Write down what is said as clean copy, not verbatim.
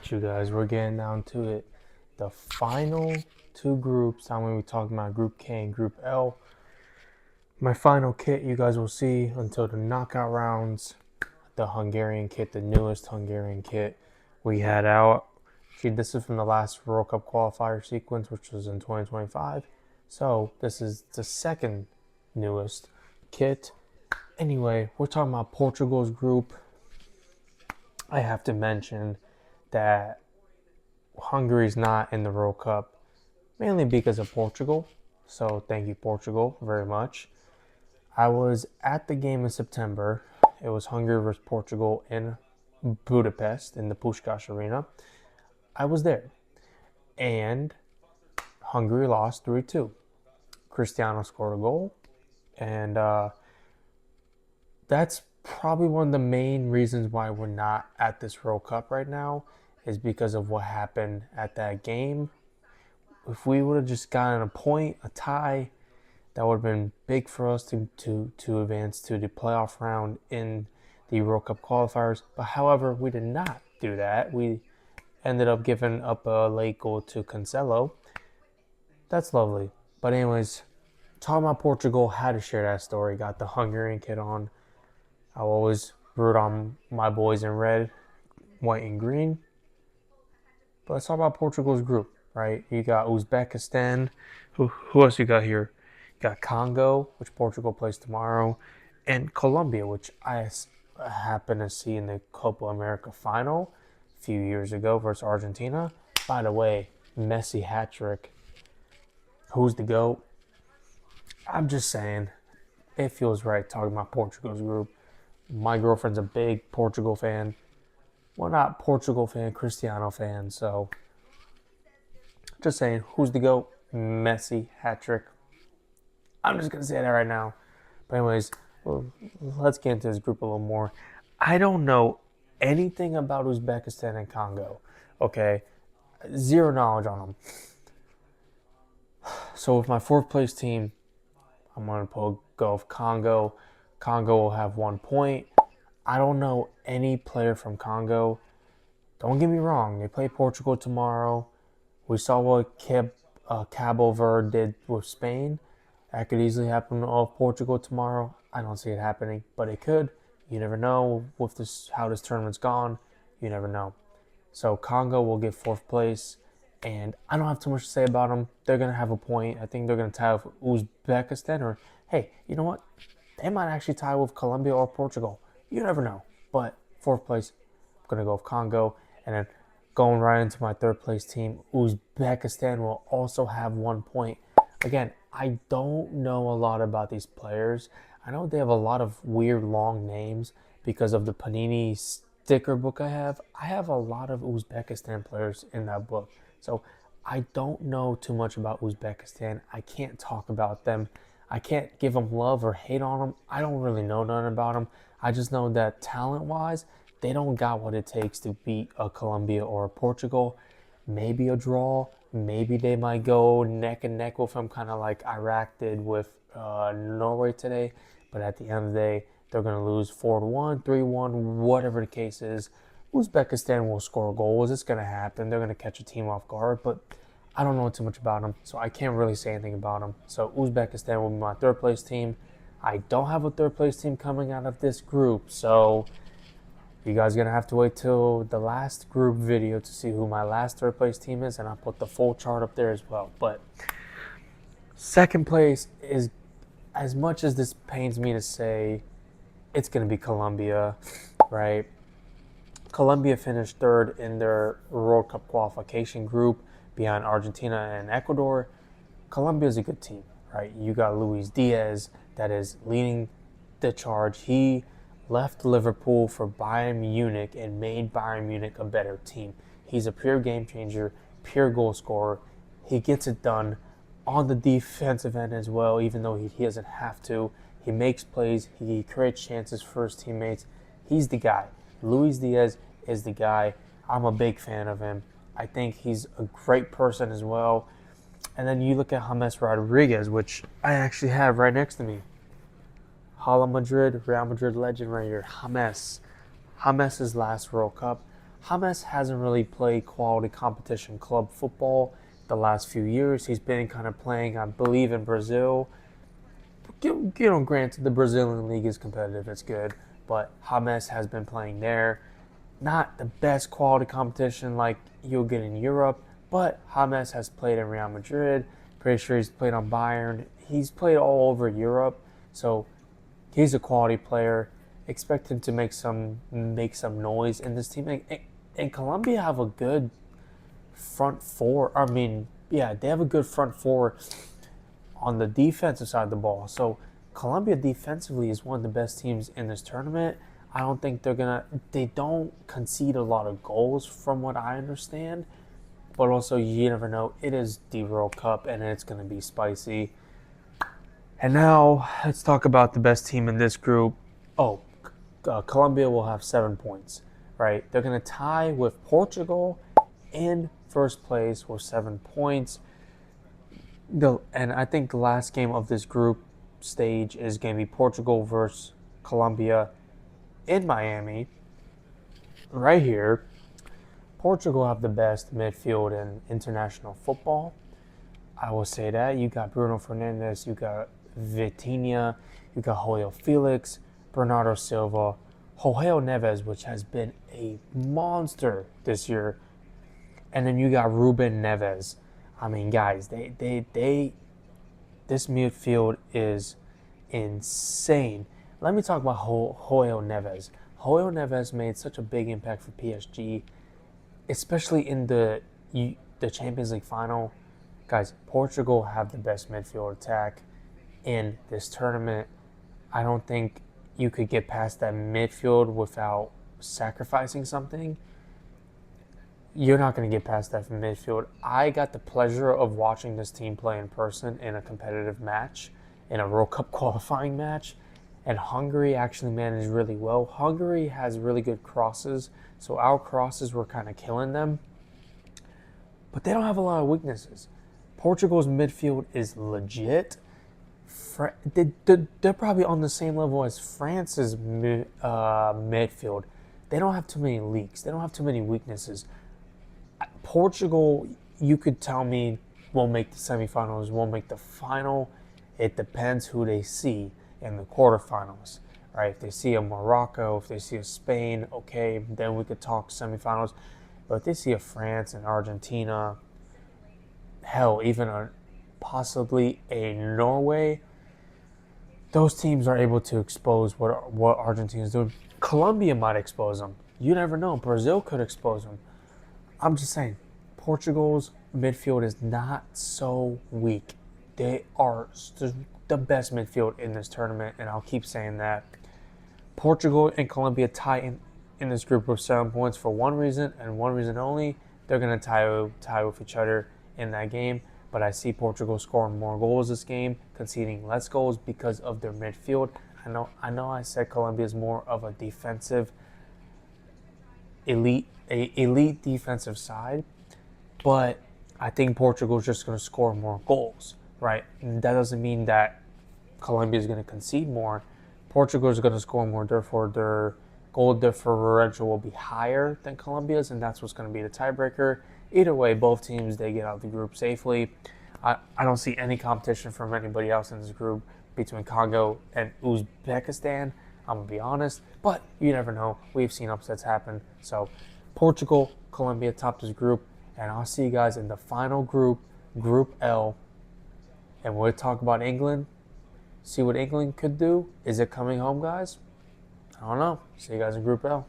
right, you guys, we're getting down to it. The final two groups. I'm going to be talking about Group K and Group L. My final kit you guys will see until the knockout rounds. The Hungarian kit, the newest Hungarian kit we had out. This is from the last World Cup qualifier sequence, which was in 2025. So this is the second newest kit. Anyway, we're talking about Portugal's group. I have to mention that Hungary's not in the World Cup, mainly because of Portugal. So thank you, Portugal, very much. I was at the game in September. It was Hungary versus Portugal in Budapest in the Puskás Arena. I was there, and Hungary lost 3-2. Cristiano scored a goal, and that's probably one of the main reasons why we're not at this World Cup right now, is because of what happened at that game. If we would have just gotten a point, a tie, that would have been big for us to advance to the playoff round in the World Cup qualifiers. But however, we did not do that. We ended up giving up a late goal to Cancelo. That's lovely. But anyways, talking about Portugal, had to share that story. Got the Hungarian kit on. I always root on my boys in red, white, and green. But let's talk about Portugal's group, right? You got Uzbekistan. Who else you got here? You got Congo, which Portugal plays tomorrow, and Colombia, which I happened to see in the Copa America final a few years ago versus Argentina. By the way, Messi hat trick. Who's the GOAT? I'm just saying, it feels right talking about Portugal's group. My girlfriend's a big Portugal fan. Well, not Portugal fan, Cristiano fan. So, just saying, who's the GOAT? Messi hat trick. I'm just gonna say that right now. But anyways, let's get into this group a little more. I don't know anything about Uzbekistan and Congo. Okay, zero knowledge on them. So with my fourth place team, I'm gonna go with Congo. Congo will have 1 point. I don't know any player from Congo. Don't get me wrong, they play Portugal tomorrow. We saw what Cabo Verde did with Spain. That could easily happen with Portugal tomorrow. I don't see it happening, but it could. You never know with how this tournament's gone. You never know. So Congo will get fourth place, and I don't have too much to say about them. They're going to have a point. I think they're going to tie with Uzbekistan, or hey, you know what? They might actually tie with Colombia or Portugal. You never know. But fourth place, I'm going to go with Congo. And then going right into my third place team, Uzbekistan will also have 1 point. Again, I don't know a lot about these players. I know they have a lot of weird long names because of the Panini sticker book I have. I have a lot of Uzbekistan players in that book. So I don't know too much about Uzbekistan. I can't talk about them. I can't give them love or hate on them. I don't really know nothing about them. I just know that talent-wise, they don't got what it takes to beat a Colombia or a Portugal. Maybe a draw. Maybe they might go neck and neck with them, kind of like Iraq did with Norway today. But at the end of the day, they're going to lose 4-1, 3-1, whatever the case is. Uzbekistan will score goals. It's going to happen. They're going to catch a team off guard. But I don't know too much about them, so I can't really say anything about them. So Uzbekistan will be my third place team. I don't have a third place team coming out of this group, so you guys are going to have to wait till the last group video to see who my last third place team is, and I'll put the full chart up there as well. But second place is, as much as this pains me to say, it's going to be Colombia, right? Colombia finished third in their World Cup qualification group behind Argentina and Ecuador. Colombia is a good team, right? You got Luis Diaz that is leading the charge. He left Liverpool for Bayern Munich and made Bayern Munich a better team. He's a pure game changer, pure goal scorer. He gets it done on the defensive end as well, even though he doesn't have to. He makes plays. He creates chances for his teammates. He's the guy. Luis Diaz is the guy. I'm a big fan of him. I think he's a great person as well. And then you look at James Rodriguez, which I actually have right next to me. Hala Madrid, Real Madrid legend right here, James. James' last World Cup. James hasn't really played quality competition club football the last few years. He's been kind of playing, I believe, in Brazil. Granted, the Brazilian league is competitive, it's good, but James has been playing there. Not the best quality competition like you'll get in Europe, but James has played in Real Madrid. Pretty sure he's played on Bayern. He's played all over Europe, so he's a quality player. Expect him to make some noise in this team. And Colombia have a good front four. I mean, yeah, they have a good front four on the defensive side of the ball. So Colombia defensively is one of the best teams in this tournament. I don't think they don't concede a lot of goals from what I understand. But also, you never know. It is the World Cup and it's going to be spicy. And now, let's talk about the best team in this group. Colombia will have 7 points, right? They're going to tie with Portugal in first place with 7 points. And I think the last game of this group stage is going to be Portugal versus Colombia in Miami. Right here, Portugal have the best midfield in international football. I will say that. You got Bruno Fernandes, you got Vitinha, you got Joao Felix, Bernardo Silva, Joao Neves, which has been a monster this year, and then you got Ruben Neves. I mean, guys, this midfield is insane. Let me talk about Joao Neves. Joao Neves made such a big impact for PSG, especially in the Champions League final. Guys, Portugal have the best midfield attack in this tournament. I don't think you could get past that midfield without sacrificing something. You're not going to get past that from midfield. I got the pleasure of watching this team play in person in a competitive match, in a World Cup qualifying match, and Hungary actually managed really well. Hungary has really good crosses, so our crosses were kind of killing them. But they don't have a lot of weaknesses. Portugal's midfield is legit. They're probably on the same level as France's midfield. They don't have too many leaks. They don't have too many weaknesses. Portugal, you could tell me, won't make the semifinals, won't make the final. It depends who they see in the quarterfinals, right? If they see a Morocco, if they see a Spain, okay, then we could talk semifinals. But if they see a France and Argentina, hell, even possibly a Norway, those teams are able to expose what Argentina's doing. Colombia might expose them. You never know. Brazil could expose them. I'm just saying, Portugal's midfield is not so weak. They are the best midfield in this tournament, and I'll keep saying that. Portugal and Colombia tie in this group with 7 points for one reason and one reason only. They're going to tie with each other in that game. But I see Portugal scoring more goals this game, conceding less goals because of their midfield. I know I said Colombia is more of a defensive elite defensive side, but I think Portugal is just going to score more goals, right? And that doesn't mean that Colombia is going to concede more. Portugal is going to score more, therefore their goal differential will be higher than Colombia's, and that's what's going to be the tiebreaker. Either way, both teams, they get out of the group safely. I don't see any competition from anybody else in this group between Congo and Uzbekistan. I'm going to be honest, but you never know. We've seen upsets happen. So Portugal, Colombia top this group, and I'll see you guys in the final group, Group L. And we'll talk about England, see what England could do. Is it coming home, guys? I don't know. See you guys in Group L.